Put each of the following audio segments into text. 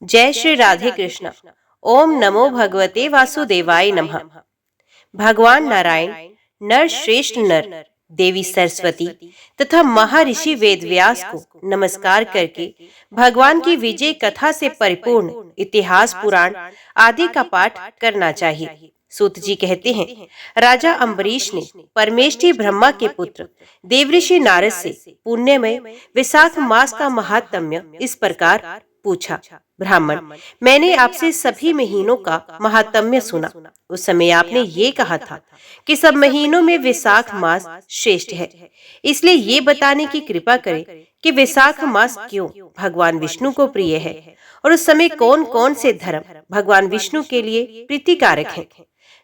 जय श्री राधे कृष्ण। ओम नमो भगवते वासुदेवाय नमः। भगवान नारायण, नर श्रेष्ठ नर, देवी सरस्वती तथा महर्षि वेदव्यास को नमस्कार करके भगवान की विजय कथा से परिपूर्ण इतिहास पुराण आदि का पाठ करना चाहिए। सूत जी कहते हैं, राजा अम्बरीश ने परमेष्ठी ब्रह्मा के पुत्र देवऋषि नारद से पुण्यमय विशाख मास का महात्म्य इस प्रकार पूछा। ब्राह्मण, मैंने आपसे सभी महीनों का महात्म्य सुना। उस समय आपने ये कहा था कि सब महीनों में वैशाख मास श्रेष्ठ है, इसलिए ये बताने की कृपा करें कि वैशाख मास क्यों भगवान विष्णु को प्रिय है और उस समय कौन कौन से धर्म भगवान विष्णु के लिए प्रीतिकारक हैं।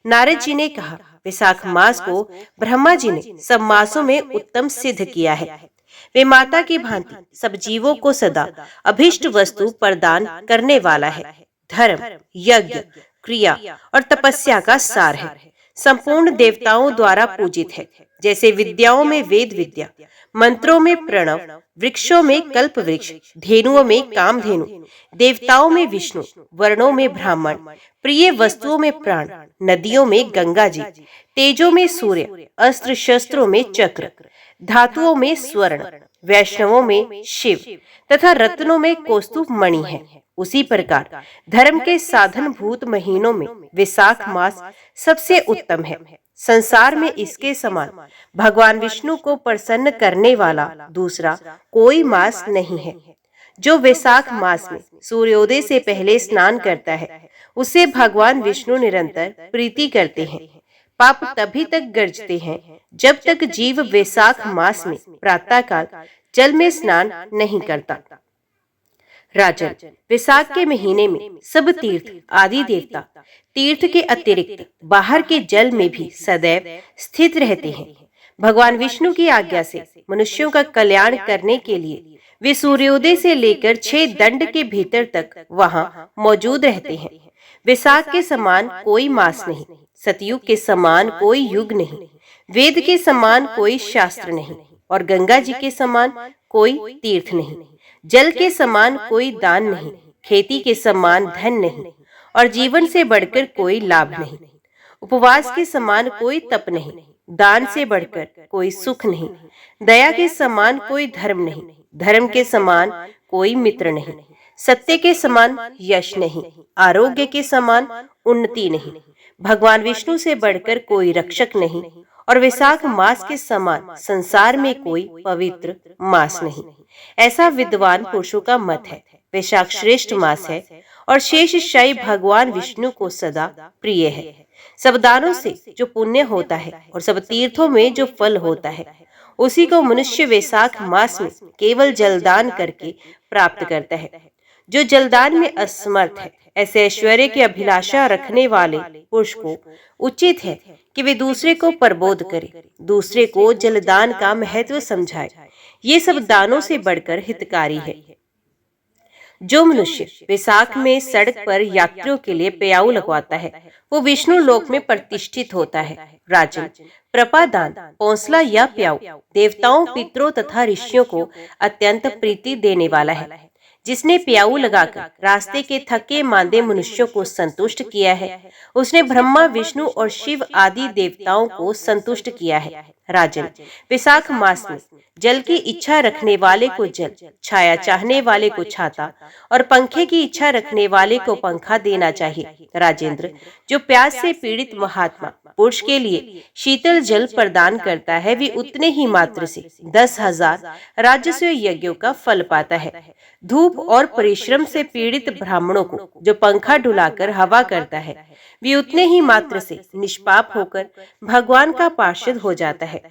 नारद जी ने कहा, वैशाख मास को ब्रह्मा जी ने सब मासों में उत्तम सिद्ध किया है। वे माता की भांति सब जीवों को सदा अभिष्ट वस्तु प्रदान करने वाला है। धर्म, यज्ञ, क्रिया और तपस्या का सार है। संपूर्ण देवताओं द्वारा पूजित है। जैसे विद्याओं में वेद विद्या, मंत्रों में प्रणव, वृक्षों में कल्प वृक्ष, धेनुओं में कामधेनु, देवताओं में विष्णु, वर्णों में ब्राह्मण, प्रिय वस्तुओं में प्राण, नदियों में गंगा जी, तेजों में सूर्य, अस्त्र शस्त्रों में चक्र, धातुओं में स्वर्ण, वैष्णवों में शिव तथा रत्नों में कौस्तुभ मणि है। उसी प्रकार धर्म के साधन भूत महीनों में वैशाख मास सबसे उत्तम है। संसार में इसके समान भगवान विष्णु को प्रसन्न करने वाला दूसरा कोई मास नहीं है। जो वैशाख मास में सूर्योदय से पहले स्नान करता है, उसे भगवान विष्णु निरंतर प्रीति करते हैं। पाप तभी तक गरजते हैं जब तक जीव वैशाख मास में प्रातःकाल जल में स्नान नहीं करता। राजन, वैशाख के महीने में सब तीर्थ आदि देवता तीर्थ के अतिरिक्त बाहर के जल में भी सदैव स्थित रहते हैं। भगवान विष्णु की आज्ञा से मनुष्यों का कल्याण करने के लिए वे सूर्योदय से लेकर 6 दंड के भीतर तक वहां मौजूद रहते हैं। वैशाख के समान कोई मास नहीं, सतयुग के समान कोई युग नहीं, वेद के समान कोई शास्त्र नहीं और गंगा जी के समान कोई तीर्थ नहीं। जल के समान कोई दान नहीं, खेती के समान धन नहीं और जीवन से बढ़कर कोई लाभ नहीं। उपवास के समान कोई तप नहीं, दान से बढ़कर कोई सुख नहीं, दया के समान कोई धर्म नहीं, धर्म के समान कोई मित्र नहीं, सत्य के समान यश नहीं, आरोग्य के समान उन्नति नहीं, भगवान विष्णु से बढ़कर कोई रक्षक नहीं और वैशाख मास के समान संसार में कोई पवित्र मास नहीं। ऐसा विद्वान पुरुषों का मत है। वैशाख श्रेष्ठ मास है और शेष शय भगवान विष्णु को सदा प्रिय है। सब दानों से जो पुण्य होता है और सब तीर्थों में जो फल होता है, उसी को मनुष्य वैशाख मास में केवल जलदान करके प्राप्त करता है। जो जलदान में असमर्थ है, ऐसे ऐश्वर्य की अभिलाषा रखने वाले पुरुष को उचित है कि वे दूसरे को प्रबोध करे, दूसरे को जलदान का महत्व समझाए। ये सब दानों से बढ़कर हितकारी है। जो मनुष्य वैशाख में सड़क पर यात्रियों के लिए प्याऊ लगवाता है, वो विष्णु लोक में प्रतिष्ठित होता है। राजन, प्रपादान, पौंसला या प्याऊ देवताओं, पितरों तथा ऋषियों को अत्यंत प्रीति देने वाला है। जिसने प्याऊ लगाकर रास्ते के थके मांदे मनुष्यों को संतुष्ट किया है, उसने ब्रह्मा, विष्णु और शिव आदि देवताओं को संतुष्ट किया है। राजन, वैशाख मास में जल की इच्छा रखने वाले को जल, छाया चाहने वाले को छाता और पंखे की इच्छा रखने वाले को पंखा देना चाहिए। राजेंद्र, जो प्यास से पीड़ित महात्मा पुरुष के लिए शीतल जल प्रदान करता है, वे उतने ही मात्र से 10,000 राजस्व यज्ञों का फल पाता है। धूप और परिश्रम से पीड़ित ब्राह्मणों को जो पंखा डुलाकर हवा करता है, वे उतने ही मात्र से निष्पाप होकर भगवान का पार्षद हो जाता है।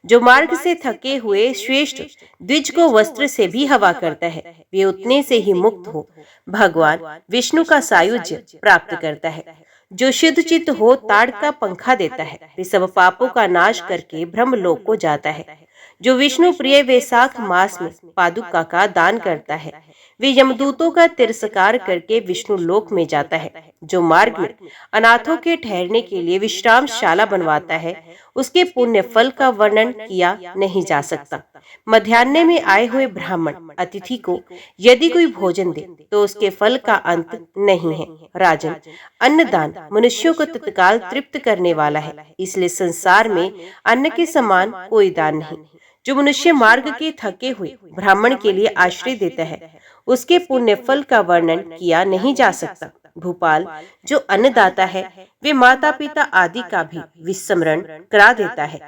जो मार्ग से थके हुए श्रेष्ठ द्विज को वस्त्र से भी हवा करता है, वे उतने से ही मुक्त हो भगवान विष्णु का सायुज्य प्राप्त करता है। जो शुद्ध चित्त हो ताड़ का पंखा देता है, वे सब पापों का नाश करके ब्रह्मलोक को जाता है। जो विष्णु प्रिय वैशाख मास में पादुका का दान करता है, वे यमदूतों का तिरस्कार करके विष्णु लोक में जाता है। जो मार्ग में अनाथों के ठहरने के लिए विश्रामशाला बनवाता है, उसके पुण्य फल का वर्णन किया नहीं जा सकता। मध्याह्न में आए हुए ब्राह्मण अतिथि को यदि कोई भोजन दे तो उसके फल का अंत नहीं है। राजन, अन्नदान मनुष्यों को तत्काल तृप्त करने वाला है, इसलिए संसार में अन्न के समान कोई दान नहीं। जो मनुष्य मार्ग के थके हुए ब्राह्मण के लिए आश्रय देता है, उसके पुण्य फल का वर्णन किया नहीं जा सकता। भूपाल, जो अन्नदाता है वे माता पिता आदि का भी विस्मरण करा देता है,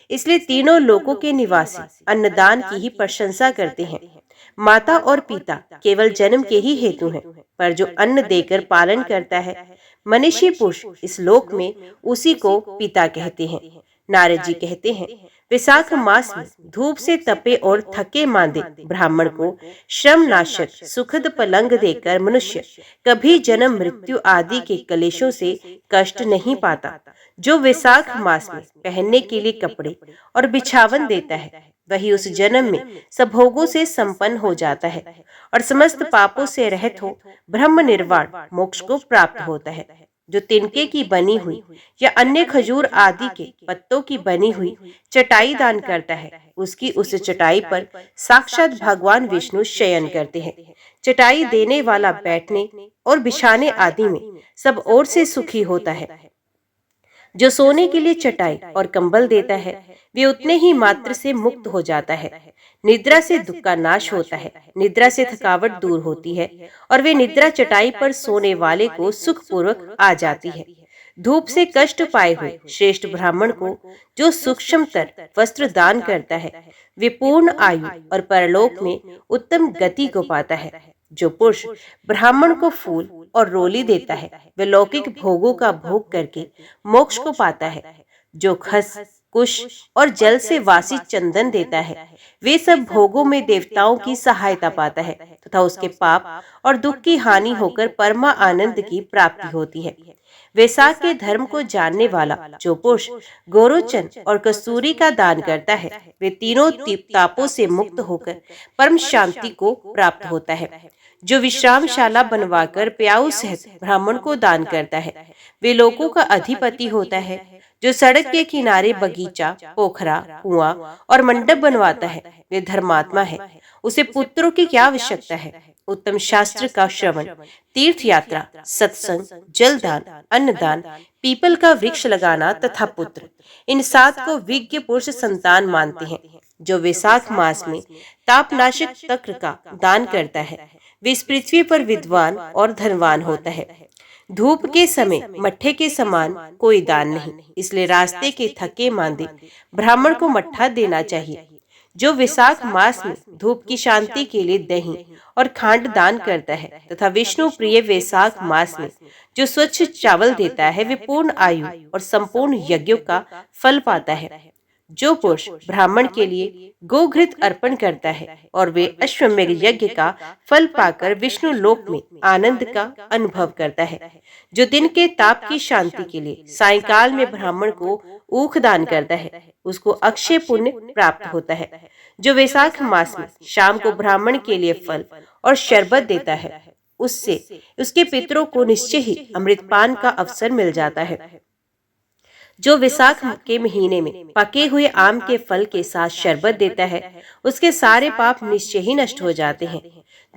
इसलिए तीनों लोकों के निवासी अन्नदान की ही प्रशंसा करते हैं। माता और पिता केवल जन्म के ही हेतु हैं, पर जो अन्न देकर पालन करता है मनुष्य पुरुष इस लोक में उसी को पिता कहते हैं। नारद जी कहते हैं, विशाख मास में धूप से तपे और थके मांदे ब्राह्मण को श्रम नाशक सुखद पलंग देकर मनुष्य कभी जन्म मृत्यु आदि के कलेशों से कष्ट नहीं पाता। जो वैशाख मास में पहनने के लिए कपड़े और बिछावन देता है, वही उस जन्म में सब भोगों से संपन्न हो जाता है और समस्त पापों से रहित हो ब्रह्म निर्वाण मोक्ष को प्राप्त होता है। जो तिनके की बनी हुई या अन्य खजूर आदि के पत्तों की बनी हुई चटाई दान करता है, उसकी उस चटाई पर साक्षात भगवान विष्णु शयन करते हैं। चटाई देने वाला बैठने और बिछाने आदि में सब ओर से सुखी होता है। जो सोने के लिए चटाई और कंबल देता है, वे उतने ही मात्र से मुक्त हो जाता है। निद्रा से दुख का नाश होता है, निद्रा से थकावट दूर होती है और वे निद्रा चटाई पर सोने वाले को सुखपूर्वक आ जाती है। धूप से कष्ट पाए हुए श्रेष्ठ ब्राह्मण को जो सूक्ष्मतर वस्त्र दान करता है, वे पूर्ण आयु और परलोक में उत्तम गति को पाता है। जो पुरुष ब्राह्मण को फूल और रोली देता है, वह लौकिक भोगों का भोग करके मोक्ष को पाता है। जो खस, कुश और जल से वासी चंदन देता है, वे सब भोगों में देवताओं की सहायता पाता है तथा उसके पाप और दुख की हानि होकर परमा आनंद की प्राप्ति होती है। वैशाख के धर्म को जानने वाला जो पुरुष गोरोचन और कस्तूरी का दान करता है, वे तीनों तापों से मुक्त होकर परम शांति को प्राप्त होता है। जो विश्रामशाला बनवाकर प्याऊ सहित ब्राह्मण को दान करता है, वे लोगों का अधिपति होता है। जो सड़क के किनारे बगीचा, पोखरा, कुआं और मंडप बनवाता है, वे धर्मात्मा है। उसे पुत्रों की क्या आवश्यकता है। उत्तम शास्त्र का श्रवण, तीर्थ यात्रा, सत्संग, जलदान, अन्नदान, पीपल का वृक्ष लगाना तथा पुत्र, इन 7 को विज्ञ पुरुष संतान मानते हैं। जो वैशाख मास में तापनाशक तक्र का दान करता है, वे इस पृथ्वी पर विद्वान और धनवान होता है। धूप के समय मट्ठे के समान कोई दान नहीं, इसलिए रास्ते के थके मांदे ब्राह्मण को मट्ठा देना चाहिए। जो वैशाख मास में धूप की शांति के लिए दही और खांड दान करता है तथा विष्णु प्रिय वैशाख मास में जो स्वच्छ चावल देता है, वे पूर्ण आयु और संपूर्ण यज्ञों का फल पाता है। जो पुरुष ब्राह्मण के लिए गोघृत अर्पण करता है और वे अश्वमेघ यज्ञ का फल पाकर विष्णु लोक में आनंद का अनुभव करता है। जो दिन के ताप की शांति के लिए सायंकाल में ब्राह्मण को ऊख दान करता है, उसको अक्षय पुण्य प्राप्त होता है। जो वैशाख मास में शाम को ब्राह्मण के लिए फल और शरबत देता है, उससे उसके पितरों को निश्चय ही अमृतपान का अवसर मिल जाता है। जो वैशाख के महीने में पके हुए आम के फल के साथ शरबत देता है, उसके सारे पाप निश्चय ही नष्ट हो जाते हैं।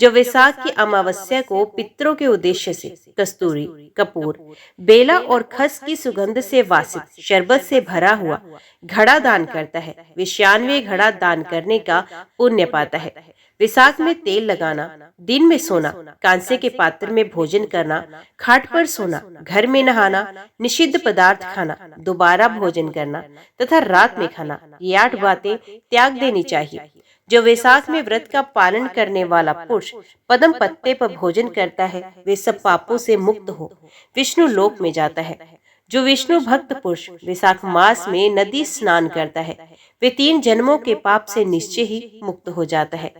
जो वैशाख की अमावस्या को पितरों के उद्देश्य से कस्तूरी, कपूर, बेला और खस की सुगंध से वासित शरबत से भरा हुआ घड़ा दान करता है, वे 96 घड़ा दान करने का पुण्य पाता है। वैशाख में तेल लगाना, दिन में सोना, कांसे के पात्र में भोजन करना, खाट पर सोना, घर में नहाना, निषिद्ध पदार्थ खाना, दोबारा भोजन करना तथा रात में खाना, ये 8 बातें त्याग देनी चाहिए। जो वैशाख में व्रत का पालन करने वाला पुरुष पद्म पत्ते पर भोजन करता है, वे सब पापों से मुक्त हो विष्णु लोक में जाता है। जो विष्णु भक्त पुरुष वैशाख मास में नदी स्नान करता है, वे 3 जन्मों के पाप से निश्चय ही मुक्त हो जाता है।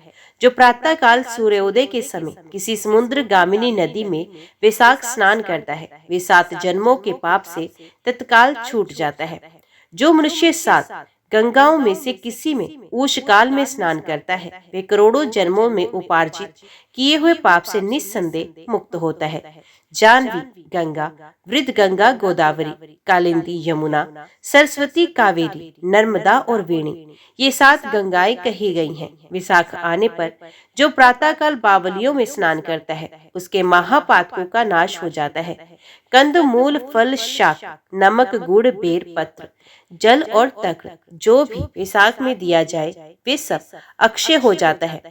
जो प्रातः काल सूर्योदय के समय किसी समुद्र गामिनी नदी में वैशाख स्नान करता है, वे 7 जन्मों के पाप से तत्काल छूट जाता है। जो मनुष्य 7 गंगाओं में से किसी में उष काल में स्नान करता है, वे करोड़ों जन्मों में उपार्जित किए हुए पाप से निस्संदेह मुक्त होता है। जानवी गंगा, वृद्ध गंगा गोदावरी, कालिंदी यमुना, सरस्वती कावेरी, नर्मदा और वेणी, ये 7 गंगाएं कही गई हैं। विशाख आने पर जो प्रातःकाल बावलियों में स्नान करता है उसके महापातकों का नाश हो जाता है। कंद मूल फल शाक, नमक गुड़ बेर पत्र, जल और तक्र जो भी विशाख में दिया जाए वे सब अक्षय हो जाता है।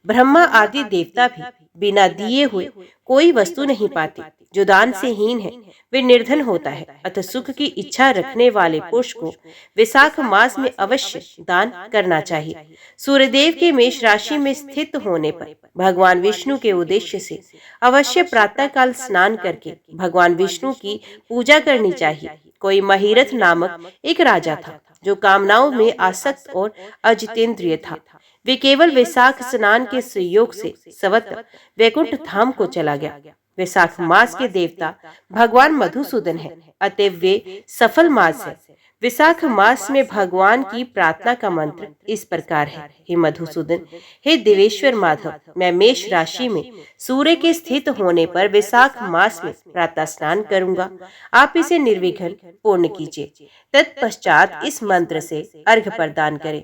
ब्रह्मा आदि देवता भी बिना दिए हुए कोई वस्तु नहीं पाते। जो दान से हीन है वे निर्धन होता है। अतः सुख की इच्छा रखने वाले पुरुष को विशाख मास में अवश्य दान करना चाहिए। सूर्यदेव के मेष राशि में स्थित होने पर भगवान विष्णु के उद्देश्य से अवश्य प्रातः काल स्नान करके भगवान विष्णु की पूजा करनी चाहिए। कोई महिरथ नामक एक राजा था जो कामनाओं में आसक्त और अजितेंद्रिय था। वे केवल वैशाख स्नान के संयोग से सर्वत्र वैकुंठ धाम को चला गया। वैशाख मास के देवता भगवान मधुसूदन है, अतएव वे सफल मास है। विशाख मास में भगवान की प्रार्थना का मंत्र इस प्रकार है। हे मधुसूदन, हे देवेश्वर माधव, मैं मेष राशि में सूर्य के स्थित होने पर विशाख मास में प्रातः स्नान करूंगा। आप इसे निर्विघ्न पूर्ण कीजिए। तत्पश्चात इस मंत्र से अर्घ्य प्रदान करें।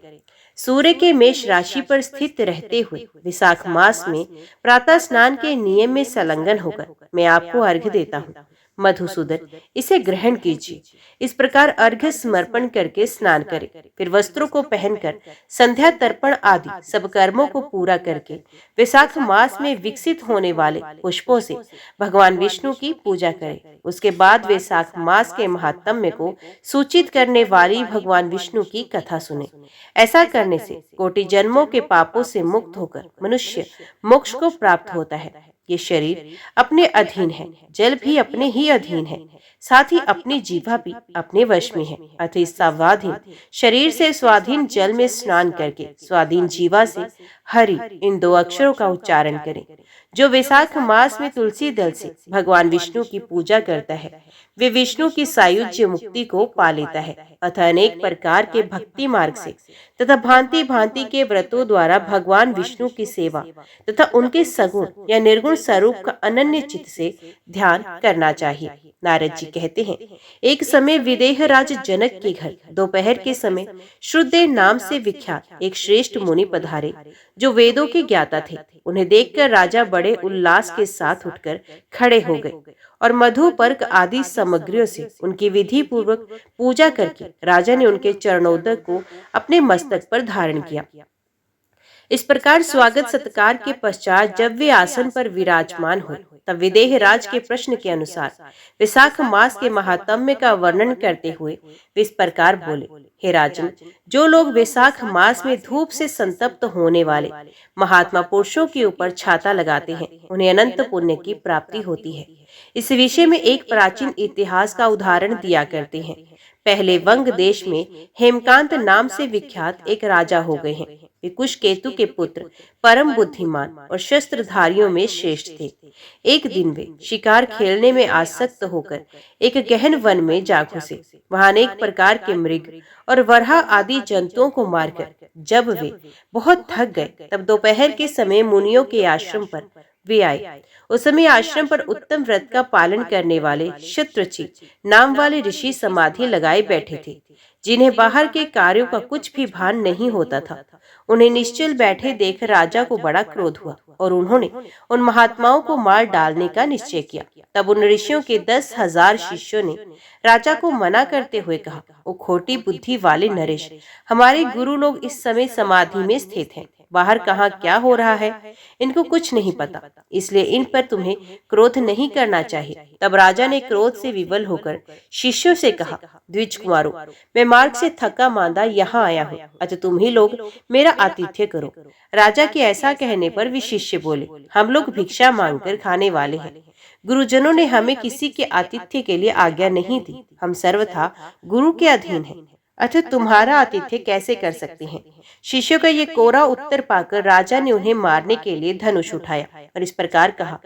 सूर्य के मेष राशि पर स्थित रहते हुए विशाख मास में प्रातः स्नान के नियम में संलग्न होकर मैं आपको अर्घ्य देता हूँ। मधुसूदन, इसे ग्रहण कीजिए। इस प्रकार अर्घ्य समर्पण करके स्नान करें। फिर वस्त्रों को पहनकर संध्या तर्पण आदि सब कर्मों को पूरा करके वैशाख मास में विकसित होने वाले पुष्पों से भगवान विष्णु की पूजा करें। उसके बाद वैशाख मास के महात्म्य को सूचित करने वाली भगवान विष्णु की कथा सुने। ऐसा करने से कोटि जन्मों के पापों से मुक्त होकर मनुष्य मोक्ष को प्राप्त होता है। ये शरीर अपने अधीन है, जल भी अपने ही अधीन है, साथ ही अपनी जीवा भी अपने वश में है। अतः इस स्वाधीन शरीर से स्वाधीन जल में स्नान करके स्वाधीन जीवा से हरि इन 2 अक्षरों का उच्चारण करें। जो वैशाख मास में तुलसी दल से भगवान विष्णु की पूजा करता है वे विष्णु की सायुज्य मुक्ति को पा लेता है। अतः अनेक प्रकार के भक्ति मार्ग से तथा भांति भांति के व्रतों द्वारा भगवान विष्णु की सेवा तथा उनके सगुण या निर्गुण स्वरूप का अनन्य चित्त से ध्यान करना चाहिए। नारद जी कहते हैं, एक समय विदेह राज जनक के घर दोपहर के समय श्रुतदेव नाम से विख्यात एक श्रेष्ठ मुनि पधारे जो वेदों के ज्ञाता थे। उन्हें देखकर राजा बड़े उल्लास के साथ उठकर खड़े हो गए और मधु पर्क आदि सामग्रियों से उनकी विधि पूर्वक पूजा करके राजा ने उनके चरणोदक को अपने मस्तक पर धारण किया। इस प्रकार स्वागत सत्कार के पश्चात जब वे आसन पर विराजमान हुए तब विदेह राज के प्रश्न के अनुसार विशाख मास के महात्म्य का वर्णन करते हुए वे इस प्रकार बोले, हे राजन, जो लोग वैशाख मास में धूप से संतप्त होने वाले महात्मा पुरुषों के ऊपर छाता लगाते हैं उन्हें अनंत पुण्य की प्राप्ति होती है। इस विषय में एक प्राचीन इतिहास का उदाहरण दिया करते हैं। पहले वंग देश में हेमकांत नाम से विख्यात एक राजा हो गए हैं। वे कुशकेतु के पुत्र, परम बुद्धिमान और शस्त्रधारियों में श्रेष्ठ थे। एक दिन वे शिकार खेलने में आसक्त होकर एक गहन वन में जा घुसे। वहां अनेक प्रकार के मृग और वरहा आदि जंतुओं को मारकर जब वे बहुत थक गए तब दोपहर के समय मुनियों के आश्रम पर वे आए। उस समय आश्रम पर उत्तम व्रत का पालन करने वाले शत्रुचि नाम वाले ऋषि समाधि लगाए बैठे थे, जिन्हें बाहर के कार्यों का कुछ भी भान नहीं होता था। उन्हें निश्चल बैठे देख राजा को बड़ा क्रोध हुआ और उन्होंने उन महात्माओं को मार डालने का निश्चय किया। तब उन ऋषियों के 10,000 शिष्यों ने राजा को मना करते हुए कहा, ओ खोटी बुद्धि वाले नरेश, हमारे गुरु लोग इस समय समाधि में स्थित हैं। बाहर कहाँ क्या हो रहा है इनको कुछ नहीं पता, इसलिए इन पर तुम्हें क्रोध नहीं करना चाहिए। तब राजा ने क्रोध से विवल होकर शिष्यों से कहा, द्विज कुमारों, मैं मार्ग से थका मांदा यहाँ आया हूँ, अतः तुम ही लोग मेरा आतिथ्य करो। राजा के ऐसा कहने पर वे शिष्य बोले, हम लोग भिक्षा मांगकर खाने वाले हैं। गुरुजनों ने हमें किसी के आतिथ्य के लिए आज्ञा नहीं दी। हम सर्वथा गुरु के अधीन हैं, अतः तुम्हारा आतिथ्य कैसे कर सकते हैं। शिष्यों का ये कोरा उत्तर पाकर राजा ने उन्हें मारने के लिए धनुष उठाया और इस प्रकार कहा,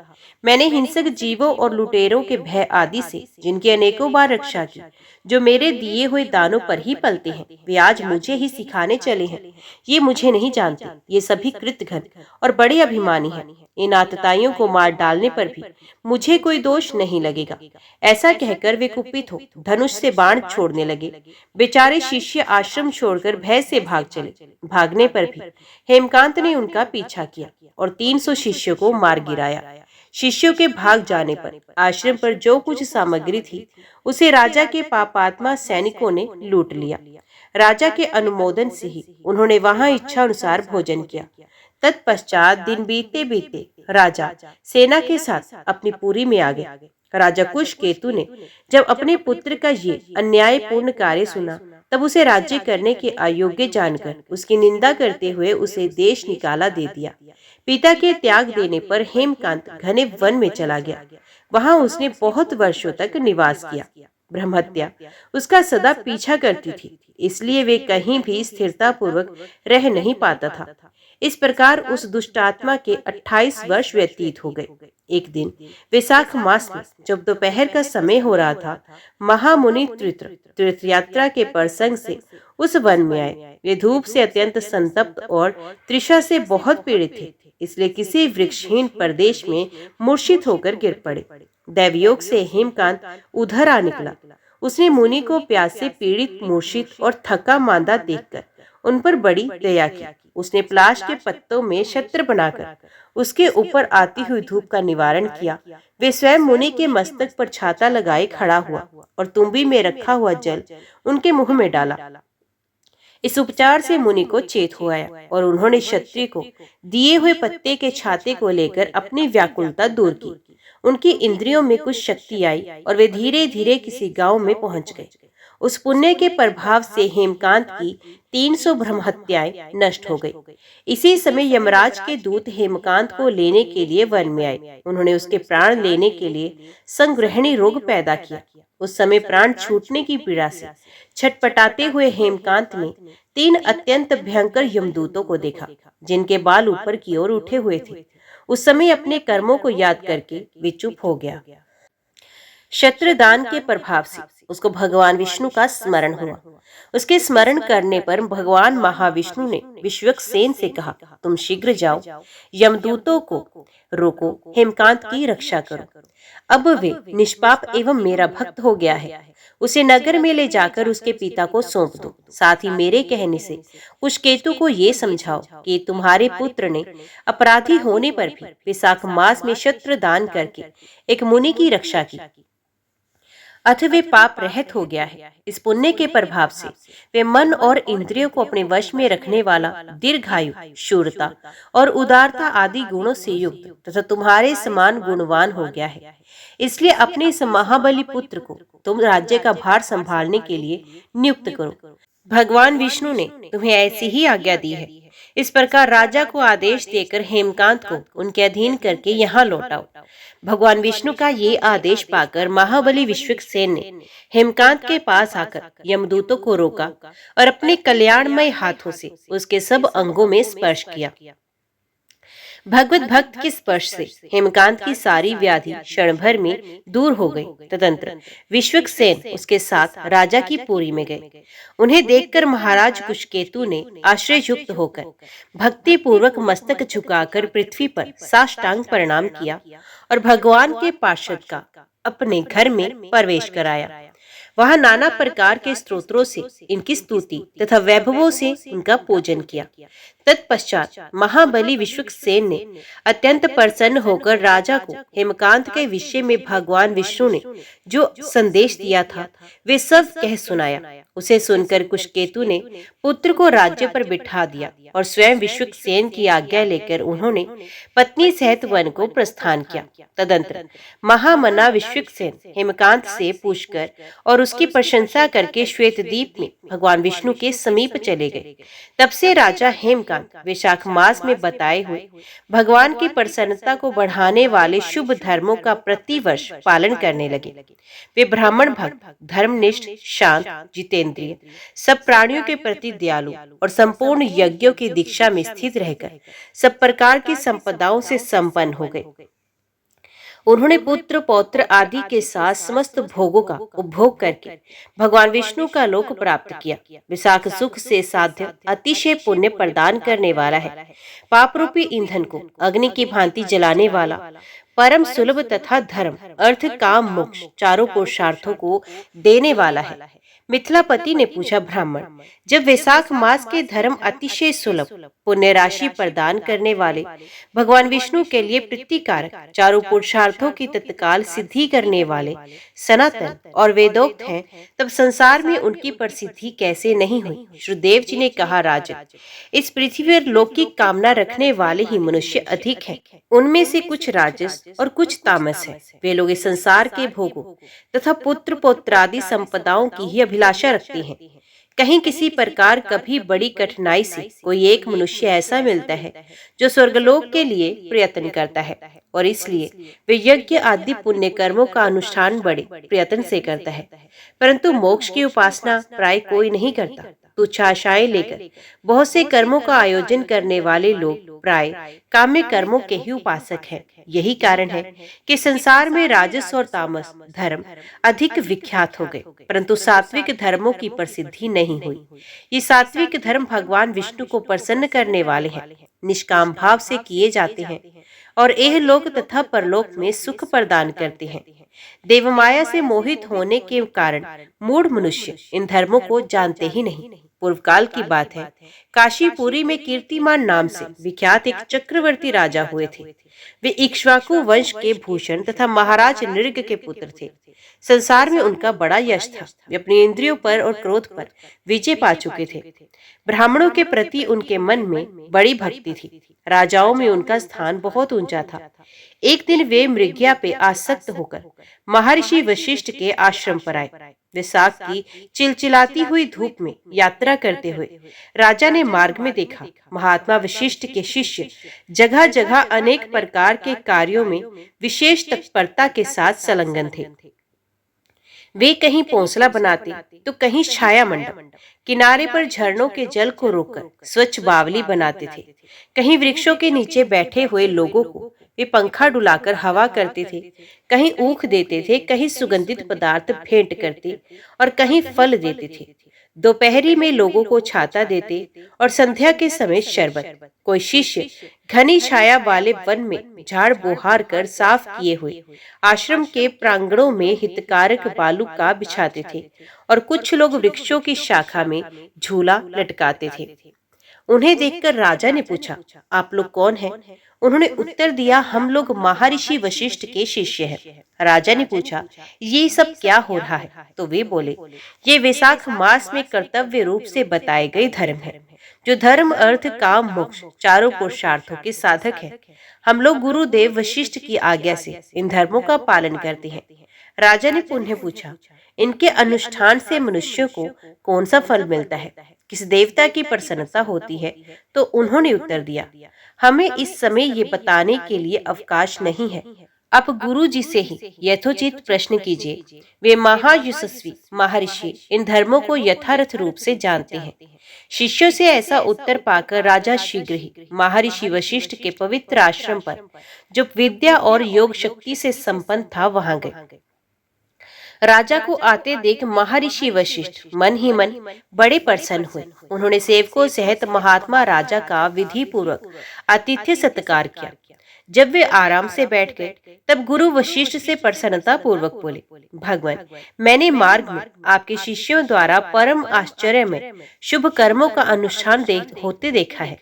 मैंने हिंसक जीवों और लुटेरों के भय आदि से जिनकी अनेकों बार रक्षा की, जो मेरे दिए हुए दानों पर ही पलते हैं, वे आज मुझे ही सिखाने चले हैं। ये मुझे नहीं जानते, ये सभी कृतघ्न और बड़े अभिमानी हैं। इन आतताइयों को मार डालने पर भी मुझे कोई दोष नहीं लगेगा। ऐसा कहकर वे कुपित हो धनुष से बाण छोड़ने लगे। बेचारे शिष्य आश्रम छोड़कर भय से भाग चले। भागने पर भी हेमकांत ने उनका पीछा किया और 300 शिष्यों को मार गिराया। शिष्यों के भाग जाने पर आश्रम पर जो कुछ सामग्री थी उसे राजा के पापात्मा सैनिकों ने लूट लिया। राजा के अनुमोदन से ही उन्होंने वहां इच्छा अनुसार भोजन किया। तत्पश्चात दिन बीतते बीतते राजा सेना के साथ अपनी पुरी में आ गए। राजा कुशकेतु ने जब अपने पुत्र का ये अन्यायपूर्ण कार्य सुना तब उसे राज्य करने के अयोग्य जानकर उसकी निंदा करते हुए उसे देश निकाला दे दिया। पिता के त्याग देने पर हेमकांत घने वन में चला गया। वहां उसने बहुत वर्षों तक निवास किया। ब्रह्महत्या उसका सदा पीछा करती थी, इसलिए वे कहीं भी स्थिरता पूर्वक रह नहीं पाता था। इस प्रकार उस दुष्टात्मा के 28 वर्ष व्यतीत हो गए। एक दिन वैशाख मास में जब दोपहर का समय हो रहा था, महामुनि तीर्थ यात्रा के प्रसंग से उस वन में आए। वे धूप से अत्यंत संतप्त और तृषा से बहुत पीड़ित थे, इसलिए किसी वृक्षहीन प्रदेश में मूर्छित होकर गिर पड़े। दैवयोग से हेमकांत उधर आ निकला। उसने मुनि को प्यास से पीड़ित, मूर्छित और थका मांदा देखकर उन पर बड़ी दया की। उसने प्लाश के पत्तों में छत्र बनाकर उसके ऊपर आती हुई धूप का निवारण किया। वे स्वयं मुनि के मस्तक पर छाता लगाए खड़ा हुआ और तुम्बी में रखा हुआ जल उनके मुंह में डाला। इस उपचार से मुनि को चेत हुआ और उन्होंने क्षत्रिय को दिए हुए पत्ते के छाते को लेकर अपनी व्याकुलता दूर की। उनकी इंद्रियों में कुछ शक्ति आई और वे धीरे धीरे किसी गांव में पहुंच गए। उस पुण्य के प्रभाव से हेमकांत की 300 ब्रह्महत्याएं नष्ट हो गई। इसी समय यमराज के दूत हेमकांत को लेने के लिए वन में आए। उन्होंने उसके प्राण लेने के लिए संग्रहणी रोग पैदा किया। उस समय प्राण छूटने की पीड़ा से छटपटाते हुए हेमकांत ने 3 अत्यंत भयंकर यमदूतों को देखा, जिनके बाल ऊपर की ओर उठे हुए थे। उस समय अपने कर्मों को याद करके वे चुप हो गया। शत्रदान के प्रभाव से उसको भगवान विष्णु का स्मरण हुआ। उसके स्मरण करने पर भगवान महाविष्णु ने विश्वक्सेन से कहा, तुम शीघ्र जाओ, यमदूतों को रोको, हेमकांत की रक्षा करो। अब वे निष्पाप एवं मेरा भक्त हो गया है। उसे नगर में ले जाकर उसके पिता को सौंप दो। साथ ही मेरे कहने से कुशकेतु को ये समझाओ कि तुम्हारे पुत्र ने अपराधी होने पर भी वैशाख मास में शत्र दान करके एक मुनि की रक्षा की, अथ वे पाप रहित हो गया है। इस पुण्य के प्रभाव से वे मन और इंद्रियों को अपने वश में रखने वाला, दीर्घायु, शूरता और उदारता आदि गुणों से युक्त तथा तुम्हारे समान गुणवान हो गया है। इसलिए अपने इस महाबली पुत्र को तुम राज्य का भार संभालने के लिए नियुक्त करो। भगवान विष्णु ने तुम्हें ऐसी ही आज्ञा दी है। इस प्रकार राजा को आदेश देकर हेमकांत को उनके अधीन करके यहाँ लौटाओ। भगवान विष्णु का ये आदेश पाकर महाबली विश्वक्सेन ने हेमकांत के पास आकर यमदूतों को रोका और अपने कल्याणमय हाथों से उसके सब अंगों में स्पर्श किया। भगवत भक्त के स्पर्श से हेमकांत की सारी व्याधि क्षण भर में दूर हो गई। तदंतर विश्वक्सेन उसके साथ राजा की पुरी में गए। उन्हें देखकर महाराज कुशकेतु ने आश्चर्य युक्त होकर भक्ति पूर्वक मस्तक झुकाकर पृथ्वी पर साष्टांग प्रणाम किया और भगवान के पार्षद का अपने घर में प्रवेश कराया। वहां नाना प्रकार के स्तोत्रों से इनकी स्तुति तथा वैभवों से उनका पूजन किया। तत्पश्चात महाबली विश्वक्सेन ने अत्यंत प्रसन्न होकर राजा को हेमकांत के विषय में भगवान विष्णु ने जो संदेश दिया था वे सब कह सुनाया। उसे सुनकर कुशकेतु ने पुत्र को राज्य पर बिठा दिया और स्वयं विश्वक्सेन की आज्ञा लेकर उन्होंने पत्नी सहित वन को प्रस्थान किया। तदंतर महामना विश्वक्सेन हेमकांत से पूछकर और उसकी प्रशंसा करके श्वेतद्वीप में भगवान विष्णु के समीप चले गए। तब से राजा हेमकांत वैशाख मास में बताए हुए भगवान की प्रसन्नता को बढ़ाने वाले शुभ धर्मों का प्रतिवर्ष पालन करने लगे। वे ब्राह्मण भक्त, धर्मनिष्ठ, शांत, जितेंद्रिय, सब प्राणियों के प्रति दयालु और संपूर्ण यज्ञों की दीक्षा में स्थित रहकर सब प्रकार की संपदाओं से संपन्न हो गए। उन्होंने पुत्र पौत्र आदि के साथ समस्त भोगों का उपभोग करके भगवान विष्णु का लोक प्राप्त किया। विशाख सुख से साध्य अतिशय पुण्य प्रदान करने वाला है। पाप रूपी ईंधन को अग्नि की भांति जलाने वाला, परम सुलभ तथा धर्म अर्थ काम मोक्ष चारों पुरुषार्थों को देने वाला है। मिथिलापति ने पूछा, ब्राह्मण, जब वैशाख मास के धर्म अतिशय सुलभ पुण्य राशि प्रदान करने वाले भगवान विष्णु के लिए प्रीतिकारक चारों पुरुषार्थों की तत्काल सिद्धि करने वाले सनातन और वेदोक्त हैं, तब संसार में उनकी प्रसिद्धि कैसे नहीं हुई? श्रीदेव जी ने कहा, राजन, इस पृथ्वी पर लोक की कामना रखने वाले ही मनुष्य अधिक हैं। उनमें से कुछ राजस और कुछ तामस है। वे लोग इस संसार के भोगों तथा पुत्र पौत्रादि संपदाओं की ही अभिलाषा रखते हैं। कहीं किसी प्रकार कभी बड़ी कठिनाई से कोई एक मनुष्य ऐसा मिलता है जो स्वर्गलोक के लिए प्रयत्न करता है, और इसलिए वे यज्ञ आदि पुण्य कर्मों का अनुष्ठान बड़े प्रयत्न से करता है, परंतु मोक्ष की उपासना प्राय कोई नहीं करता। तुच्छ आशाएं लेकर बहुत से कर्मों का आयोजन करने वाले लोग प्राय काम्य कर्मों के ही उपासक हैं। यही कारण है कि संसार में राजस और तामस धर्म अधिक विख्यात हो गए, परंतु सात्विक धर्मों की प्रसिद्धि नहीं हुई। ये सात्विक धर्म भगवान विष्णु को प्रसन्न करने वाले हैं, निष्काम भाव से किए जाते हैं और यह लोक तथा परलोक में सुख प्रदान करते हैं। देवमाया से मोहित होने के कारण मूढ़ मनुष्य इन धर्मों को जानते ही नहीं। पूर्व काल की बात है, काशीपुरी में कीर्तिमान नाम से विख्यात एक चक्रवर्ती राजा हुए थे। वे इक्ष्वाकु वंश के भूषण तथा महाराज नृग के पुत्र थे। संसार में उनका बड़ा यश था। वे अपनी इंद्रियों पर और क्रोध पर विजय पा चुके थे। ब्राह्मणों के प्रति उनके मन में बड़ी भक्ति थी। राजाओं में उनका स्थान बहुत ऊंचा था। एक दिन वे मृग्या पे आसक्त होकर महर्षि वशिष्ठ के आश्रम पर आए। वैशाख की चिलचिलाती हुई धूप में यात्रा करते हुए राजा ने मार्ग में देखा, महात्मा वशिष्ठ के शिष्य जगह जगह अनेक प्रकार के कार्यों में विशेष तत्परता के साथ संलग्न थे। वे कहीं पोंसला बनाते तो कहीं छाया मंडप, किनारे पर झरनों के जल को रोककर स्वच्छ बावली बनाते थे। कहीं वृक्षों के नीचे बैठे हुए लोगों को वे पंखा डुलाकर हवा करते थे, कहीं ऊख देते थे, कहीं सुगंधित पदार्थ भेंट करते और कहीं फल देते थे। दोपहरी में लोगों को छाता देते और संध्या के समय शरबत। कोई शिष्य घनी छाया वाले वन में झाड़ बुहार कर साफ किए हुए आश्रम के प्रांगणों में हितकारक बालू का बिछाते थे और कुछ लोग वृक्षों की शाखा में झूला लटकाते थे। उन्हें देखकर राजा ने पूछा, आप लोग कौन हैं? उन्होंने उत्तर दिया, हम लोग महर्षि वशिष्ठ के शिष्य हैं। राजा ने पूछा, ये सब क्या हो रहा है? तो वे बोले, ये वैशाख मास में कर्तव्य रूप से बताए गए धर्म है, जो धर्म अर्थ काम मोक्ष चारों पुरुषार्थों के साधक है। हम लोग गुरुदेव वशिष्ठ की आज्ञा से इन धर्मों का पालन करते हैं। राजा ने पुनः पूछा, इनके अनुष्ठान से मनुष्यों को कौन सा फल मिलता है? किस देवता की प्रसन्नता होती है? तो उन्होंने उत्तर दिया, हमें इस समय ये बताने के लिए अवकाश नहीं है। आप गुरु जी से ही यथोचित प्रश्न कीजिए। वे महायशस्वी महर्षि इन धर्मों को यथार्थ रूप से जानते हैं। शिष्यों से ऐसा उत्तर पाकर राजा शीघ्र ही महर्षि वशिष्ठ के पवित्र आश्रम पर, जो विद्या और योग शक्ति से संपन्न था, वहां गए। राजा को आते देख महर्षि वशिष्ठ मन ही मन बड़े प्रसन्न हुए। उन्होंने सेवकों सहित महात्मा राजा का विधि पूर्वक आतिथ्य सत्कार किया। जब वे आराम से बैठ गए, तब गुरु वशिष्ठ से प्रसन्नता पूर्वक बोले, भगवान, मैंने मार्ग में आपके शिष्यों द्वारा परम आश्चर्य में शुभ कर्मों का अनुष्ठान होते देखा है,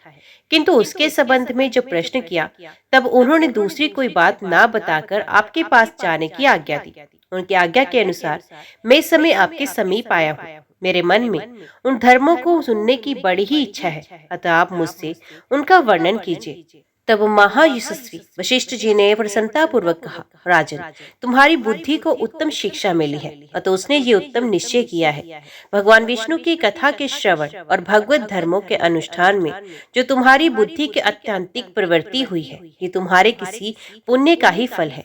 किंतु उसके संबंध में जो प्रश्न किया, तब उन्होंने दूसरी कोई बात ना बताकर आपके पास जाने की आज्ञा दी। उनकी आज्ञा के अनुसार मैं इस समय आपके समीप आया हूँ। मेरे मन में उन धर्मों को सुनने की बड़ी ही इच्छा है, अतः आप मुझसे उनका वर्णन कीजिए। तब महायशस्वी वशिष्ठ जी ने प्रसन्नता पूर्वक कहा, राजन, तुम्हारी बुद्धि को उत्तम शिक्षा मिली है, अतः उसने ये उत्तम निश्चय किया है। भगवान विष्णु की कथा के श्रवण और भगवत धर्मों के अनुष्ठान में जो तुम्हारी बुद्धि के अत्यंतिक प्रवृत्ति हुई है, ये तुम्हारे किसी पुण्य का ही फल है,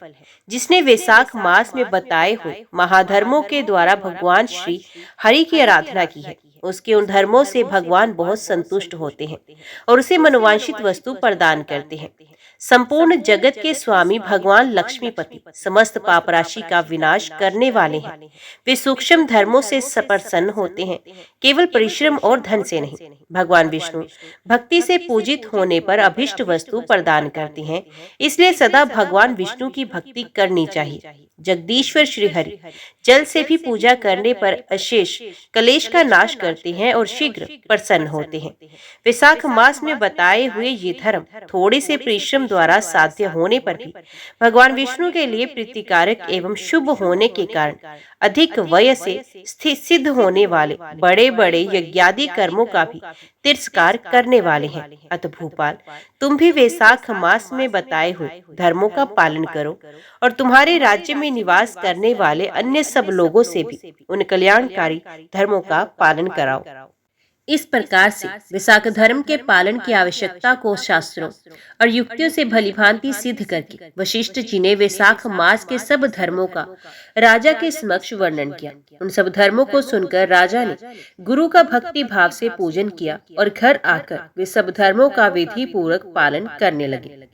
जिसने वैशाख मास में बताए हुए महाधर्मों के द्वारा भगवान श्री हरि की आराधना की है। उसके उन धर्मों से भगवान बहुत संतुष्ट होते हैं और उसे मनोवांछित वस्तु प्रदान करते हैं। संपूर्ण जगत के स्वामी भगवान लक्ष्मीपति समस्त पाप राशि का विनाश करने वाले हैं। वे सूक्ष्म धर्मों से प्रसन्न होते हैं, केवल परिश्रम और धन से नहीं। भगवान विष्णु भक्ति से पूजित होने पर अभिष्ट वस्तु प्रदान करते हैं, इसलिए सदा भगवान विष्णु की भक्ति करनी चाहिए। जगदीश्वर श्री हरि जल से भी पूजा करने पर अशेष कलेश का नाश करते हैं और शीघ्र प्रसन्न होते हैं। वैशाख मास में बताए हुए ये धर्म थोड़े से परिश्रम द्वारा साध्य होने पर भी भगवान विष्णु के लिए प्रीतिकारक एवं शुभ होने के कारण अधिक वय से सिद्ध होने वाले बड़े बड़े यज्ञादि कर्मों का भी तिरस्कार करने वाले हैं। अतः भूपाल, तुम भी वैशाख मास में बताए हुए धर्मों का पालन करो और तुम्हारे राज्य में निवास करने वाले अन्य सब लोगों से भी उन कल्याणकारी धर्मों का पालन कराओ। इस प्रकार से वैशाख धर्म के पालन की आवश्यकता को शास्त्रों और युक्तियों से भलीभांति सिद्ध करके वशिष्ठ जी ने वैशाख मास के सब धर्मों का राजा के समक्ष वर्णन किया। उन सब धर्मों को सुनकर राजा ने गुरु का भक्ति भाव से पूजन किया और घर आकर वे सब धर्मों का विधि पूर्वक पालन करने लगे।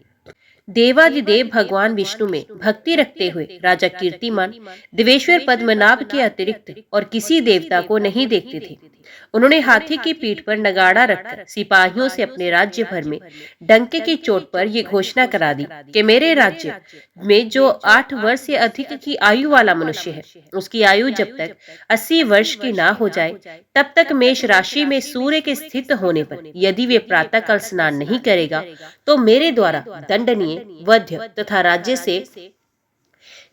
देवादिदेव भगवान विष्णु में भक्ति रखते हुए राजा कीर्तिमान देवेश्वर पद्मनाभ के अतिरिक्त और किसी देवता को नहीं देखते थे। उन्होंने हाथी की पीठ पर नगाड़ा रखकर सिपाहियों से अपने राज्य भर में डंके की चोट पर यह घोषणा करा दी कि मेरे राज्य में जो 8 वर्ष से अधिक की आयु वाला मनुष्य है, उसकी आयु जब तक 80 वर्ष की ना हो जाए तब तक मेष राशि में सूर्य के स्थित होने पर यदि वे प्रातः काल स्नान नहीं करेगा तो मेरे द्वारा दंडनीय, वध्य तथा राज्य से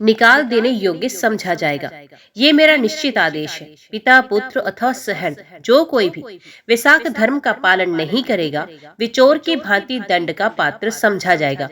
निकाल देने योग्य समझा जाएगा। ये मेरा निश्चित आदेश है। पिता, पुत्र अथवा सहृद जो कोई भी वैशाख धर्म का पालन नहीं करेगा वे चोर की भांति दंड का पात्र समझा जाएगा।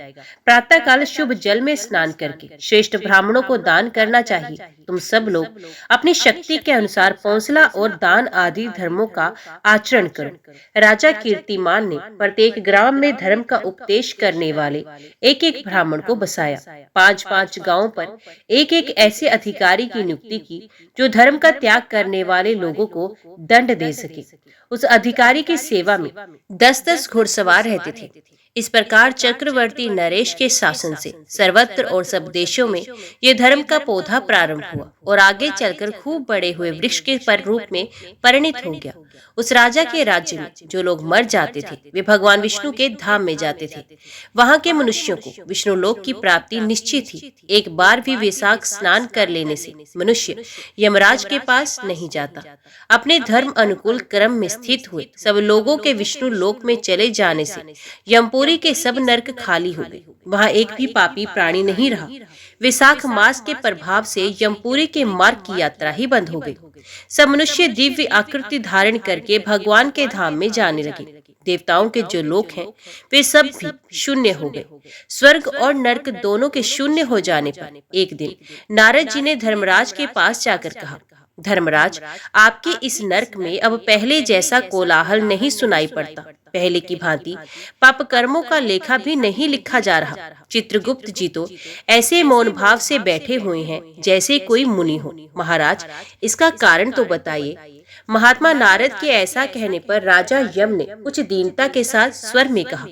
प्रातः काल शुभ जल में स्नान करके श्रेष्ठ ब्राह्मणों को दान करना चाहिए। तुम सब लोग अपनी शक्ति के अनुसार पौंसला और दान आदि धर्मों का आचरण करो। राजा कीर्तिमान ने प्रत्येक ग्राम में धर्म का उपदेश करने वाले एक एक ब्राह्मण को बसाया। 5-5 गांवों पर एक एक ऐसे अधिकारी की नियुक्ति की जो धर्म का त्याग करने वाले लोगों को दंड दे सके। उस अधिकारी की सेवा में 10-10 घुड़सवार रहते थे। इस प्रकार चक्रवर्ती नरेश के शासन से सर्वत्र और सब देशों में ये धर्म का पौधा प्रारंभ हुआ और आगे चलकर खूब बड़े हुए वृक्ष के रूप में परिणित हो गया। उस राजा के राज्य में जो लोग मर जाते थे वे भगवान विष्णु के धाम में जाते थे। वहां के मनुष्यों को विष्णु लोक की प्राप्ति निश्चित थी। एक बार भी वैशाख स्नान कर लेने से मनुष्य यमराज के पास नहीं जाता। अपने धर्म अनुकूल क्रम में स्थित हुए सब लोगों के विष्णु लोक में चले जाने से यमपुरी के सब नरक खाली हो गए। वहां एक भी पापी प्राणी नहीं रहा। वैशाख मास के प्रभाव से यमपुरी के मार्ग की यात्रा ही बंद हो गई। सब मनुष्य दिव्य आकृति धारण करके भगवान के धाम में जाने लगे। देवताओं के जो लोक हैं वे सब भी शून्य हो गए। स्वर्ग और नरक दोनों के शून्य हो जाने पर एक दिन नारद जी ने धर्मराज के पास जाकर कहा, धर्मराज, आपके इस नरक में अब पहले जैसा कोलाहल नहीं सुनाई पड़ता। पहले की भांति पाप कर्मों का लेखा भी नहीं लिखा जा रहा। चित्रगुप्त जी तो ऐसे मौन भाव से बैठे हुए हैं जैसे कोई मुनि हो। महाराज, इसका कारण तो बताइए। महात्मा नारद के ऐसा कहने पर राजा यम ने कुछ दीनता के साथ स्वर में कहा,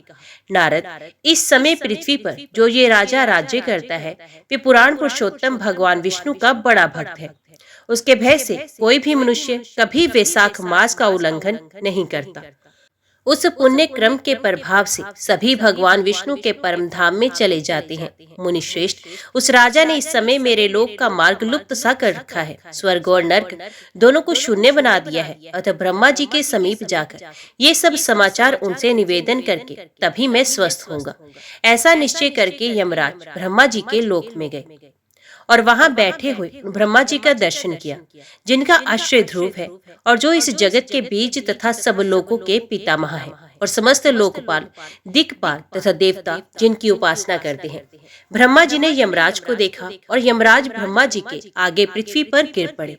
नारद, इस समय पृथ्वी पर जो ये राजा राज्य करता है वे पुराण पुरुषोत्तम भगवान विष्णु का बड़ा भक्त है। उसके भय से कोई भी मनुष्य कभी वैशाख मास का उल्लंघन नहीं करता। उस पुण्य क्रम के प्रभाव से सभी भगवान विष्णु के परम धाम में चले जाते हैं। मुनि श्रेष्ठ, उस राजा ने इस समय मेरे लोक का मार्ग लुप्त सा कर रखा है। स्वर्ग और नरक दोनों को शून्य बना दिया है। अतः ब्रह्मा जी के समीप जाकर ये सब समाचार उनसे निवेदन करके तभी मैं स्वस्थ होऊंगा। ऐसा निश्चय करके यमराज ब्रह्मा जी के लोक में गए और वहां बैठे हुए ब्रह्मा जी का दर्शन किया, जिनका आश्रय ध्रुव है और जो इस जगत के बीज तथा सब लोगों के पितामह है और समस्त लोकपाल, दिक्पाल तथा देवता जिनकी उपासना करते हैं। ब्रह्मा जी ने यमराज को देखा और यमराज ब्रह्मा जी के आगे पृथ्वी पर गिर पड़े।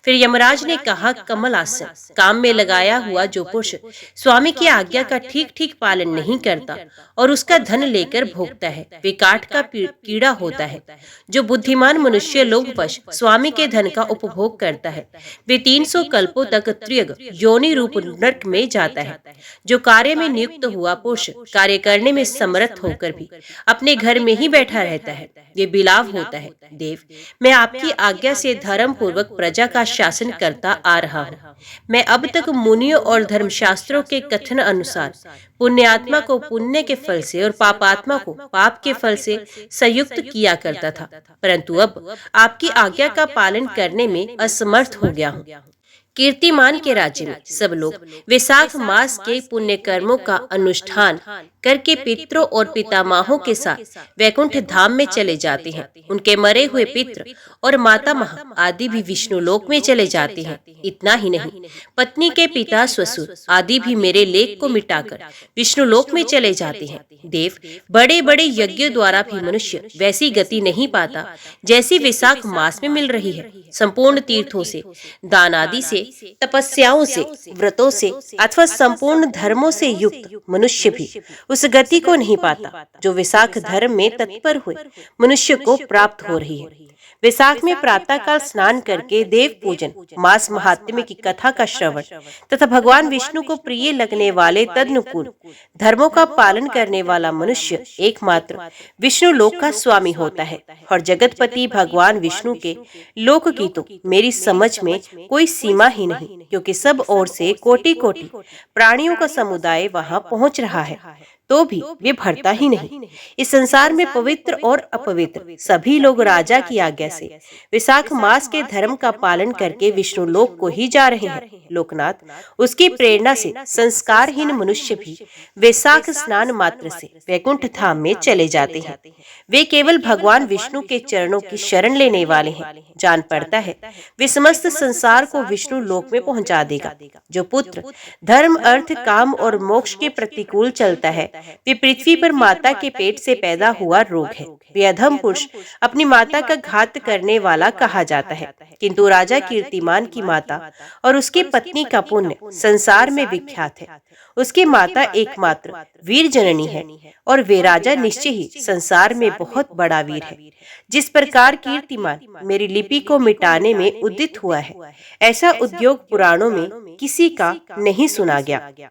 फिर यमराज ने कहा, कमलासन, काम में लगाया हुआ जो पुरुष स्वामी की आज्ञा का ठीक ठीक पालन नहीं करता और उसका धन लेकर भोगता है वे काठ का कीड़ा होता है। जो बुद्धिमान मनुष्य लोभवश स्वामी के धन का उपभोग करता है वे 300 कल्पों तक त्रियग योनि रूप नरक में जाता है। जो कार्य कार्य में नियुक्त हुआ पुरुष कार्य करने में समर्थ होकर भी अपने घर में ही बैठा रहता है, ये बिलाव होता है। देव, मैं आपकी आज्ञा से धर्म पूर्वक प्रजा का शासन करता आ रहा हूँ। मैं अब तक मुनियों और धर्मशास्त्रों के कथन अनुसार पुण्यात्मा को पुण्य के फल से और पापात्मा को पाप के फल से संयुक्त किया करता था, परंतु अब आपकी आज्ञा का पालन करने में असमर्थ हो गया हूँ। कीर्तिमान के राज्य में सब लोग वैशाख मास के पुण्य कर्मों का अनुष्ठान करके पितरों और पितामहों के साथ वैकुंठ धाम में चले जाते हैं। उनके मरे हुए पित्र और मातामह आदि भी विष्णु लोक में चले जाते हैं। इतना ही नहीं, पत्नी के पिता ससुर आदि भी मेरे लेख को मिटाकर विष्णु लोक में चले जाते हैं। देव, बड़े बड़े यज्ञों द्वारा भी मनुष्य वैसी गति नहीं पाता जैसी वैशाख मास में मिल रही है। संपूर्ण तीर्थों से, दान आदि से, तपस्याओं से, व्रतों से अथवा संपूर्ण धर्मों से युक्त मनुष्य भी उस गति को नहीं पाता जो वैशाख धर्म में तत्पर हुए मनुष्य को प्राप्त हो रही है। वैशाख में प्रातःकाल स्नान करके देव पूजन, मास महात्म्य की कथा का श्रवण तथा भगवान विष्णु को प्रिय लगने वाले तदनुकूल धर्मों का पालन करने वाला मनुष्य एकमात्र विष्णु लोक का स्वामी होता है। और जगतपति भगवान विष्णु के लोक की तो मेरी समझ में कोई सीमा ही नहीं, क्योंकि सब ओर से कोटि कोटि प्राणियों का समुदाय वहां पहुंच रहा है, तो भी वे भरता ही नहीं। इस संसार में पवित्र और अपवित्र सभी लोग राजा की आज्ञा से वैशाख मास के धर्म का पालन करके विष्णु लोक को ही जा रहे हैं। लोकनाथ, उसकी प्रेरणा से संस्कारहीन मनुष्य भी वैशाख स्नान मात्र से वैकुंठ धाम में चले जाते हैं। वे केवल भगवान विष्णु के चरणों की शरण लेने वाले हैं। जान पड़ता है वे समस्त संसार को विष्णु लोक में पहुंचा देगा। जो पुत्र धर्म, अर्थ, काम और मोक्ष के प्रतिकूल चलता है, वे पृथ्वी पर माता के पेट से पैदा हुआ रोग है। वे अधम पुरुष अपनी माता का घात करने वाला कहा जाता है, किंतु राजा कीर्तिमान की माता और उसकी पत्नी का पुण्य संसार में विख्यात है। उसकी माता एकमात्र वीर जननी है और वे राजा निश्चय ही संसार में बहुत बड़ा वीर है। जिस प्रकार कीर्तिमान मेरी लिपि को मिटाने में उद्यत हुआ है, ऐसा उद्योग पुराणों में किसी का नहीं सुना गया।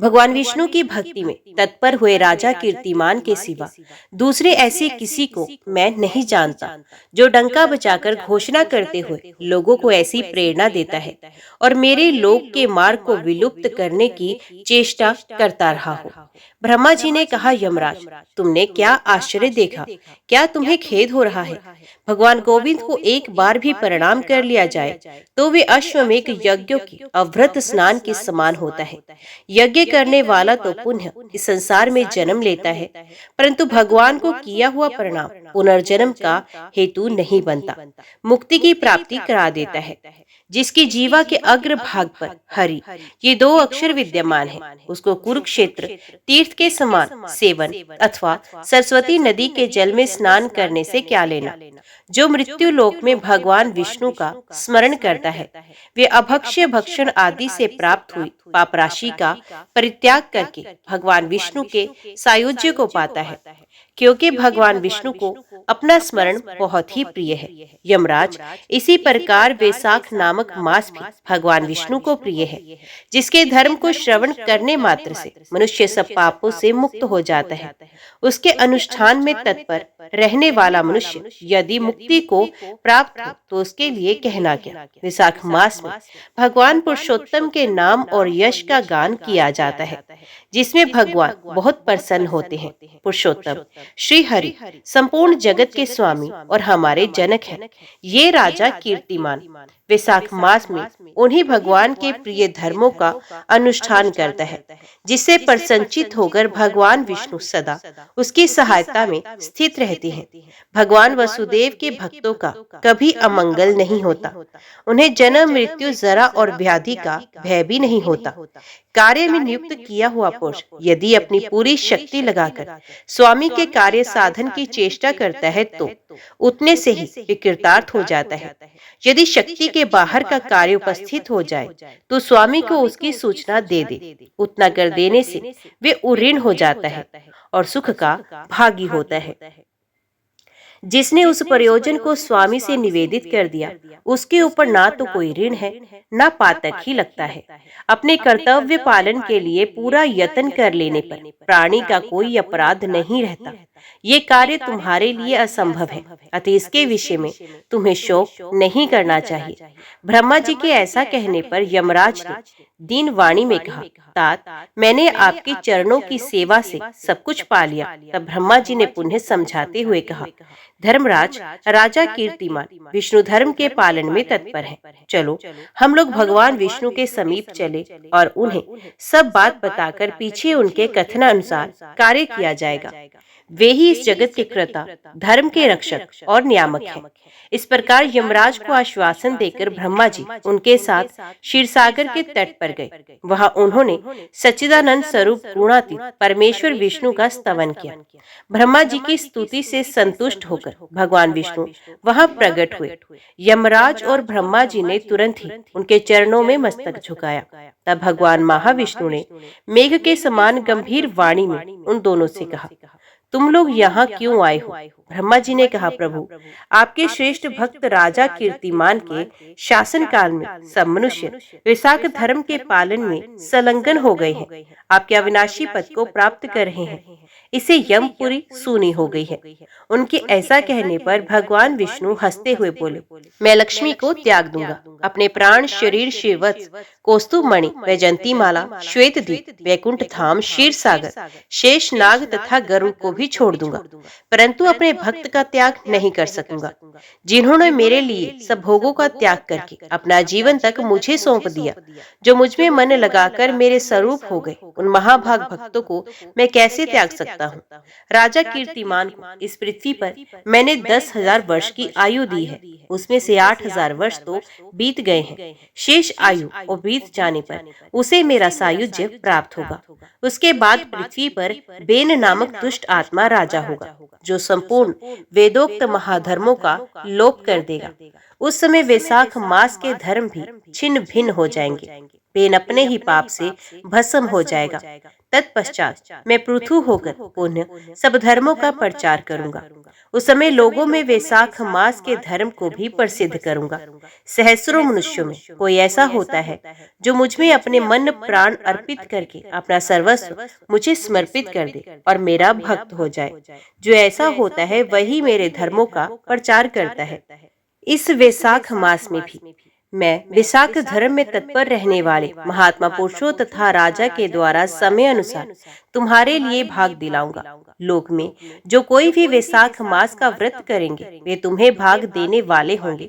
भगवान विष्णु की भक्ति में तत्पर हुए राजा कीर्तिमान के सिवा दूसरे ऐसे किसी को मैं नहीं जानता जो डंका बजाकर घोषणा करते हुए लोगों को ऐसी प्रेरणा देता है और मेरे लोक के मार्ग को विलुप्त करने की चेष्टा करता रहा हो। ब्रह्मा जी ने कहा, यमराज, तुमने क्या आश्चर्य देखा? क्या तुम्हें खेद हो रहा है? भगवान गोविंद को एक बार भी प्रणाम कर लिया जाए तो वे अश्वमेध यज्ञों की अवृत स्नान के समान होता है। यज्ञ करने वाला तो पुनः इस संसार में जन्म लेता है, परंतु भगवान को किया हुआ प्रणाम पुनर्जन्म का हेतु नहीं बनता, मुक्ति की प्राप्ति करा देता है। जिसकी जीवा के अग्र भाग पर हरि ये दो अक्षर विद्यमान है, उसको कुरुक्षेत्र तीर्थ के समान सेवन अथवा सरस्वती नदी के जल में स्नान करने से क्या लेना। जो मृत्यु लोक में भगवान विष्णु का स्मरण करता है, वे अभक्ष्य भक्षण आदि से प्राप्त हुई पाप राशि का परित्याग करके भगवान विष्णु के सायुज्य को पाता है, क्योंकि भगवान विष्णु को अपना स्मरण बहुत ही प्रिय है। यमराज, इसी प्रकार वैशाख नामक मास भी भगवान विष्णु को प्रिय है, जिसके धर्म को श्रवण करने मात्र से मनुष्य सब पापों से मुक्त हो जाता है। उसके अनुष्ठान में तत्पर रहने वाला मनुष्य यदि मुक्ति को प्राप्त हो तो उसके लिए कहना क्या। वैशाख मास में भगवान पुरुषोत्तम के नाम और यश का गान किया जाता है, जिसमें भगवान बहुत प्रसन्न होते हैं। पुरुषोत्तम श्री हरि संपूर्ण जगत के स्वामी और हमारे जनक हैं। ये राजा कीर्तिमान वैशाख मास में उन्हीं भगवान के प्रिय धर्मों का अनुष्ठान करता है, जिससे प्रसन्नचित होकर भगवान विष्णु सदा उसकी सहायता में स्थित रहते हैं। भगवान वसुदेव के भक्तों का कभी अमंगल नहीं होता। उन्हें जन्म, मृत्यु, जरा और व्याधि का भय भी नहीं होता। कार्य में नियुक्त किया हुआ पुरुष यदि अपनी पूरी शक्ति लगाकर स्वामी के कार्य साधन की चेष्टा करता है तो उतने से ही वे कृतार्थ हो जाता है। यदि शक्ति के बाहर का कार्य उपस्थित हो जाए तो स्वामी को उसकी सूचना दे दे। उतना कर देने से वे उऋण हो जाता है और सुख का भागी होता है। जिसने उस प्रयोजन को स्वामी से निवेदित कर दिया, उसके ऊपर ना तो कोई ऋण है, ना पातक ही लगता है। अपने कर्तव्य पालन के लिए पूरा यत्न कर लेने पर प्राणी का कोई अपराध नहीं रहता। ये कार्य तुम्हारे लिए असंभव है, अतः इसके विषय में तुम्हें शोक नहीं करना चाहिए। ब्रह्मा जी के ऐसा कहने पर यमराज ने दीन वाणी में कहा, तात, मैंने आपके चरणों की सेवा से सब कुछ पा लिया। तब ब्रह्मा जी ने पुनः समझाते हुए कहा, धर्मराज, राजा कीर्तिमान विष्णु धर्म के पालन में तत्पर है। चलो हम लोग भगवान विष्णु के समीप चले और उन्हें सब बात बताकर पीछे उनके कथनानुसार कार्य किया जाएगा। वे ही इस जगत के कर्ता, धर्म के रक्षक और नियामक हैं। इस प्रकार यमराज को आश्वासन देकर ब्रह्मा जी उनके साथ क्षीरसागर के तट पर गए। वहां उन्होंने सच्चिदानंद स्वरूप गुणातीत परमेश्वर विष्णु का स्तवन किया। ब्रह्मा जी की स्तुति से संतुष्ट होकर भगवान विष्णु वहां प्रकट हुए। यमराज और ब्रह्मा जी ने तुरंत ही उनके चरणों में मस्तक झुकाया। तब भगवान महाविष्णु ने मेघ के समान गंभीर वाणी में उन दोनों से कहा, तुम लोग यहाँ क्यों आए हो? ब्रह्मा जी ने कहा, प्रभु, आपके श्रेष्ठ भक्त राजा कीर्तिमान के शासन काल में सब मनुष्य वैशाख धर्म के पालन में संलग्न हो गए हैं। आपके अविनाशी पद को प्राप्त कर रहे हैं। इसे यमपुरी सूनी हो गई है। उनके ऐसा कहने पर भगवान विष्णु हंसते हुए बोले, मैं लक्ष्मी को त्याग दूंगा। अपने प्राण शरीर शिववत्स, कौस्तुभ मणि, वैजंती माला, श्वेत दीप, वैकुंठ धाम, क्षीर सागर, शेष नाग तथा गरुड़ को भी छोड़ दूंगा, परंतु अपने भक्त का त्याग नहीं कर सकूंगा। जिन्होंने मेरे लिए सब भोगों का त्याग करके अपना जीवन तक मुझे सौंप दिया, जो मुझ में मन लगाकर मेरे स्वरूप हो गए, उन महाभाग भक्तों को मैं कैसे त्याग सकता हूँ? राजा कीर्तिमान को इस पृथ्वी पर मैंने 10,000 वर्ष की आयु दी है। उसमें से 8,000 वर्ष तो बीत गए हैं। शेष आयु और बीत जाने पर उसे मेरा सायुज्य प्राप्त होगा। उसके बाद पृथ्वी पर बेन नामक दुष्ट आत्मा राजा होगा, जो संपूर्ण वेदोक्त महाधर्मों का लोप कर देगा। उस समय वैशाख मास के धर्म भी छिन्न भिन्न हो जाएंगे। बेन अपने ही पाप से भस्म हो जाएगा। तत्पश्चात मैं पृथु होकर पुनः सब धर्मों का प्रचार करूंगा। उस समय लोगों में वैशाख मास के धर्म को भी प्रसिद्ध करूंगा। सहस्रों मनुष्यों में कोई ऐसा होता है जो मुझ में अपने मन प्राण अर्पित करके अपना सर्वस्व मुझे समर्पित कर दे और मेरा भक्त हो जाए। जो ऐसा होता है वही मेरे धर्मों का प्रचार करता है। इस वैशाख मास में भी मैं वैशाख धर्म में तत्पर रहने वाले महात्मा पुरुषों तथा राजा के द्वारा समय अनुसार तुम्हारे लिए भाग दिलाऊंगा। लोक में जो कोई भी वैशाख मास का व्रत करेंगे वे तुम्हें भाग देने वाले होंगे।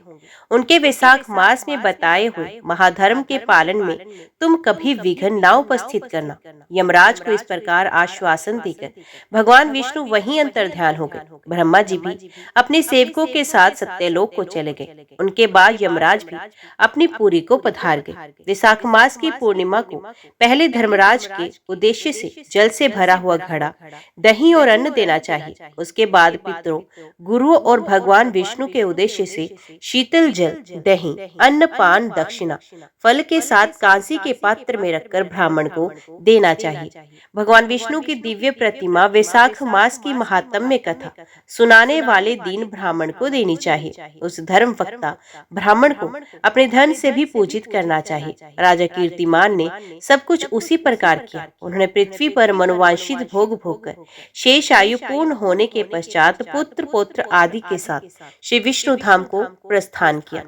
उनके वैशाख मास में बताए हुए महाधर्म के पालन में तुम कभी विघ्न ना उपस्थित करना। यमराज को इस प्रकार आश्वासन देकर भगवान विष्णु वहीं अंतर्ध्यान हो गए। ब्रह्मा जी भी अपने सेवकों के साथ सत्यलोक को चले गए। उनके बाद यमराज भी अपनी पुरी को पधार गए। वैशाख मास की पूर्णिमा को पहले धर्मराज के उद्देश्य से जल से भरा हुआ घड़ा, दही और अन्न देना चाहिए। उसके बाद पितरों, गुरुओं और भगवान विष्णु के उद्देश्य से शीतल जल, दही, अन्न, पान, दक्षिणा फल के साथ कांसी के पात्र में रखकर ब्राह्मण को देना चाहिए। भगवान विष्णु की दिव्य प्रतिमा वैशाख मास की महात्म्य कथा सुनाने वाले दीन ब्राह्मण को देनी चाहिए। उस धर्म वक्ता ब्राह्मण को अपने धन से भी पूजित करना चाहिए। राजा कीर्तिमान ने सब कुछ उसी प्रकार किया। उन्होंने पृथ्वी पर मनोवांछित भोग भोगकर शेष आयु पूर्ण होने के पश्चात पुत्र पौत्र आदि के साथ श्री विष्णु धाम को प्रस्थान किया।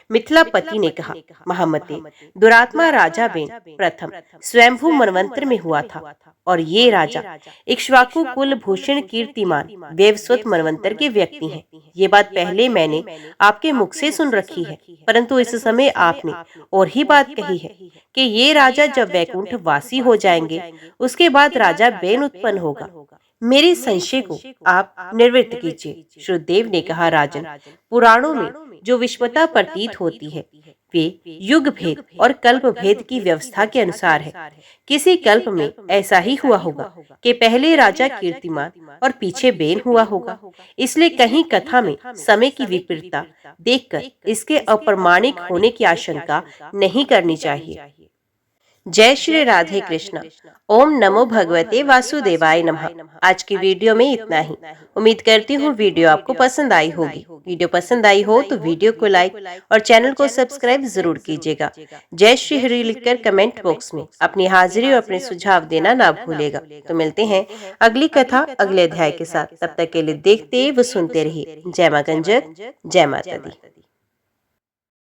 मिथिलापति ने कहा, महामते, दुरात्मा राजा बेन प्रथम स्वयंभू मनवंतर में हुआ था और ये राजा इक्ष्वाकु कुल भूषण कीर्तिमान वैवस्वत मनवंतर के व्यक्ति हैं। ये बात पहले मैंने आपके मुख से सुन रखी है, परंतु इस समय आपने और ही बात कही है कि ये राजा जब वैकुंठ वासी हो जाएंगे उसके बाद राजा बेन उत्पन्न होगा। मेरे संशय को आप निवृत्त कीजिए। श्रुतदेव ने कहा, राजन, पुराणों में जो विश्वता प्रतीत होती है वे युग भेद और कल्प भेद की व्यवस्था के अनुसार है। किसी कल्प में ऐसा ही हुआ होगा कि पहले राजा कीर्तिमान और पीछे बेन हुआ होगा। इसलिए कहीं कथा में समय की विपरीतता देखकर इसके अप्रमाणिक होने की आशंका नहीं करनी चाहिए। जय श्री राधे कृष्ण। ओम नमो भगवते वासुदेवाय नमः। आज की वीडियो में इतना ही। उम्मीद करती हूँ वीडियो आपको पसंद आई होगी। वीडियो पसंद आई हो तो वीडियो को लाइक और चैनल को सब्सक्राइब जरूर कीजिएगा। जय श्री हरि लिखकर कमेंट बॉक्स में अपनी हाजिरी और अपने सुझाव देना ना भूलेगा। तो मिलते हैं अगली कथा अगले अध्याय के साथ। तब तक के लिए देखते व सुनते रहिए। जय मां गंजक, जय माता दी।